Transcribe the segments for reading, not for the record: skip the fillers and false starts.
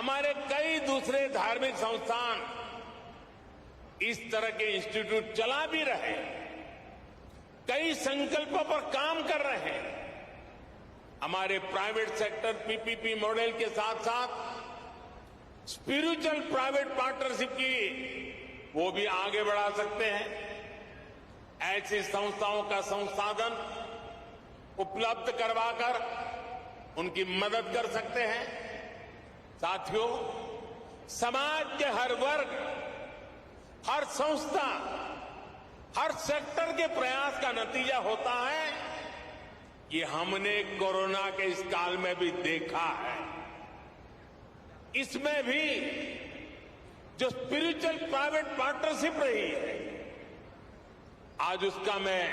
हमारे कई दूसरे धार्मिक संस्थान इस तरह के इंस्टीट्यूट चला भी रहे हैं, कई संकल्पों पर काम कर रहे हैं। हमारे प्राइवेट सेक्टर पीपीपी मॉडल के साथ साथ स्पिरिचुअल प्राइवेट पार्टनरशिप की वो भी आगे बढ़ा सकते हैं। ऐसी संस्थाओं का संसाधन उपलब्ध करवाकर उनकी मदद कर सकते हैं। साथियों, समाज के हर वर्ग, हर संस्था, हर सेक्टर के प्रयास का नतीजा होता है, ये हमने कोरोना के इस काल में भी देखा है। इसमें भी जो स्पिरिचुअल प्राइवेट पार्टनरशिप रही है, आज उसका मैं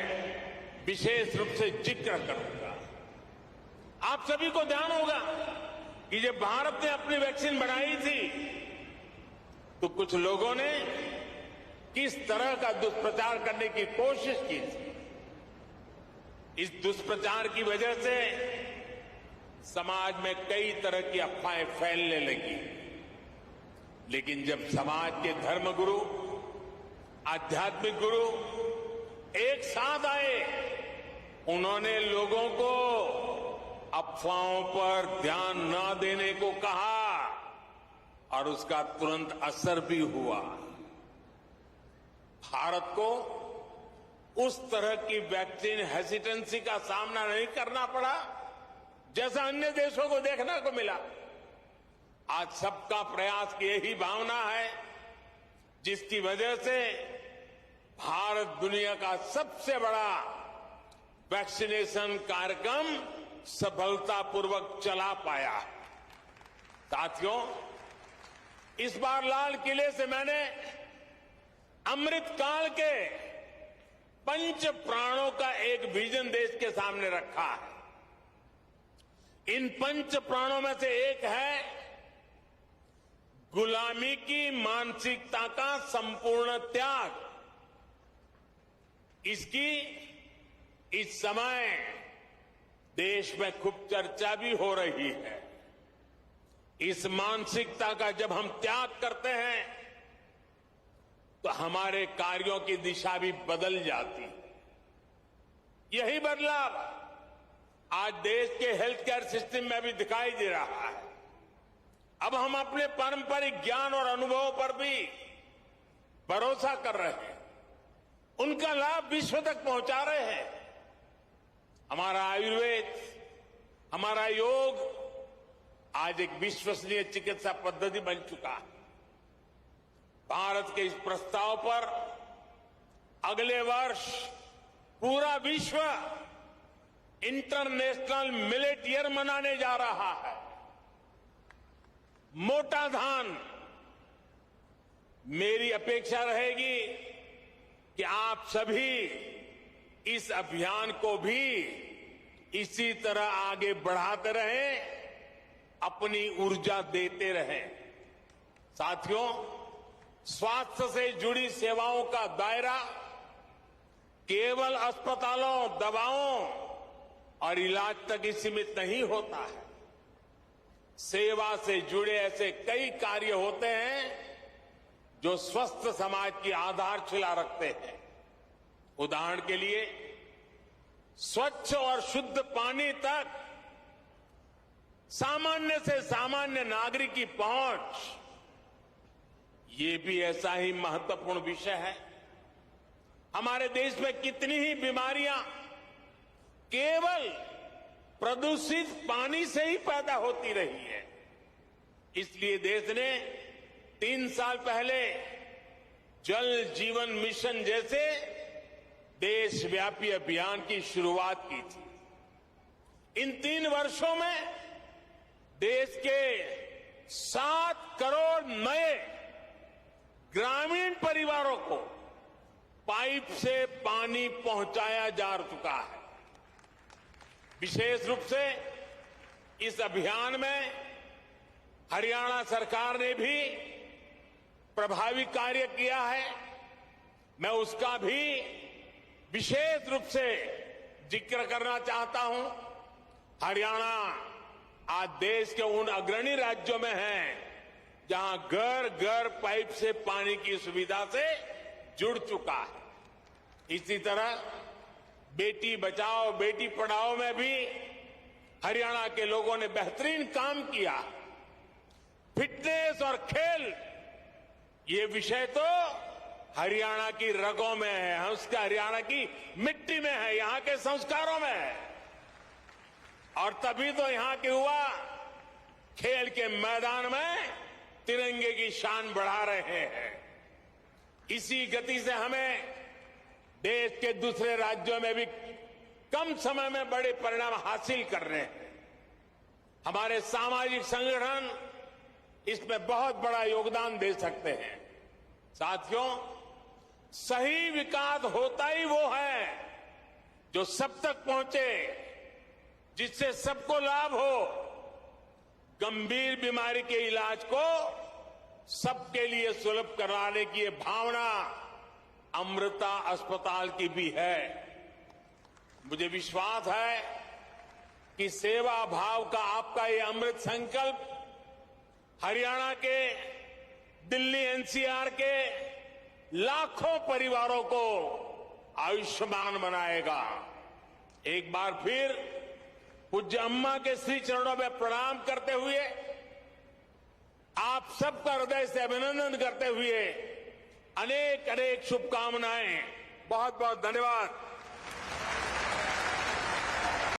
विशेष रूप से जिक्र करूंगा। आप सभी को ध्यान होगा कि जब भारत ने अपनी वैक्सीन बनाई थी तो कुछ लोगों ने किस तरह का दुष्प्रचार करने की कोशिश की थी। इस दुष्प्रचार की वजह से समाज में कई तरह की अफवाहें फैलने लगी। लेकिन जब समाज के धर्मगुरु, आध्यात्मिक गुरु एक साथ आए, उन्होंने लोगों को अफवाहों पर ध्यान न देने को कहा और उसका तुरंत असर भी हुआ। भारत को उस तरह की वैक्सीन हेसिटेंसी का सामना नहीं करना पड़ा जैसा अन्य देशों को देखने को मिला। आज सबका प्रयास की यही भावना है जिसकी वजह से भारत दुनिया का सबसे बड़ा वैक्सीनेशन कार्यक्रम सफलतापूर्वक चला पाया। साथियों, इस बार लाल किले से मैंने अमृत काल के पंच प्राणों का एक विजन देश के सामने रखा है। इन पंच प्राणों में से एक है गुलामी की मानसिकता का संपूर्ण त्याग। इसकी इस समय देश में खूब चर्चा भी हो रही है। इस मानसिकता का जब हम त्याग करते हैं तो हमारे कार्यों की दिशा भी बदल जाती है। यही बदलाव आज देश के हेल्थ केयर सिस्टम में भी दिखाई दे रहा है। अब हम अपने पारंपरिक ज्ञान और अनुभवों पर भी भरोसा कर रहे हैं, उनका लाभ विश्व तक पहुंचा रहे हैं। हमारा आयुर्वेद, हमारा योग आज एक विश्वसनीय चिकित्सा पद्धति बन चुका है। भारत के इस प्रस्ताव पर अगले वर्ष पूरा विश्व इंटरनेशनल मिलेट ईयर मनाने जा रहा है। मोटा धान, मेरी अपेक्षा रहेगी कि आप सभी इस अभियान को भी इसी तरह आगे बढ़ाते रहें, अपनी ऊर्जा देते रहें। साथियों, स्वास्थ्य से जुड़ी सेवाओं का दायरा केवल अस्पतालों, दवाओं और इलाज तक ही सीमित नहीं होता है। सेवा से जुड़े ऐसे कई कार्य होते हैं जो स्वस्थ समाज की आधारशिला रखते हैं। उदाहरण के लिए, स्वच्छ और शुद्ध पानी तक सामान्य से सामान्य नागरिक की पहुंच, ये भी ऐसा ही महत्वपूर्ण विषय है। हमारे देश में कितनी ही बीमारियां केवल प्रदूषित पानी से ही पैदा होती रही है। इसलिए देश ने 3 साल पहले जल जीवन मिशन जैसे देशव्यापी अभियान की शुरुआत की थी। इन 3 वर्षों में देश के 7 करोड़ नए ग्रामीण परिवारों को पाइप से पानी पहुंचाया जा चुका है। विशेष रूप से इस अभियान में हरियाणा सरकार ने भी प्रभावी कार्य किया है। मैं उसका भी विशेष रूप से जिक्र करना चाहता हूं। हरियाणा आज देश के उन अग्रणी राज्यों में है जहां घर घर पाइप से पानी की सुविधा से जुड़ चुका है। इसी तरह बेटी बचाओ बेटी पढ़ाओ में भी हरियाणा के लोगों ने बेहतरीन काम किया। फिटनेस और खेल ये विषय तो हरियाणा की रगों में है, उसका हरियाणा की मिट्टी में है, यहां के संस्कारों में है। और तभी तो यहां के युवा खेल के मैदान में तिरंगे की शान बढ़ा रहे हैं। इसी गति से हमें देश के दूसरे राज्यों में भी कम समय में बड़े परिणाम हासिल करने हैं। हमारे सामाजिक संगठन इसमें बहुत बड़ा योगदान दे सकते हैं। साथियों, सही विकास होता ही वो है जो सब तक पहुंचे, जिससे सबको लाभ हो। गंभीर बीमारी के इलाज को सबके लिए सुलभ कराने की ये भावना अमृता अस्पताल की भी है। मुझे विश्वास है कि सेवा भाव का आपका ये अमृत संकल्प हरियाणा के, दिल्ली एनसीआर के लाखों परिवारों को आयुष्मान बनाएगा। एक बार फिर पूज्य अम्मा के श्री चरणों में प्रणाम करते हुए, आप सबका हृदय से अभिनंदन करते हुए अनेक अनेक शुभकामनाएं। बहुत बहुत धन्यवाद।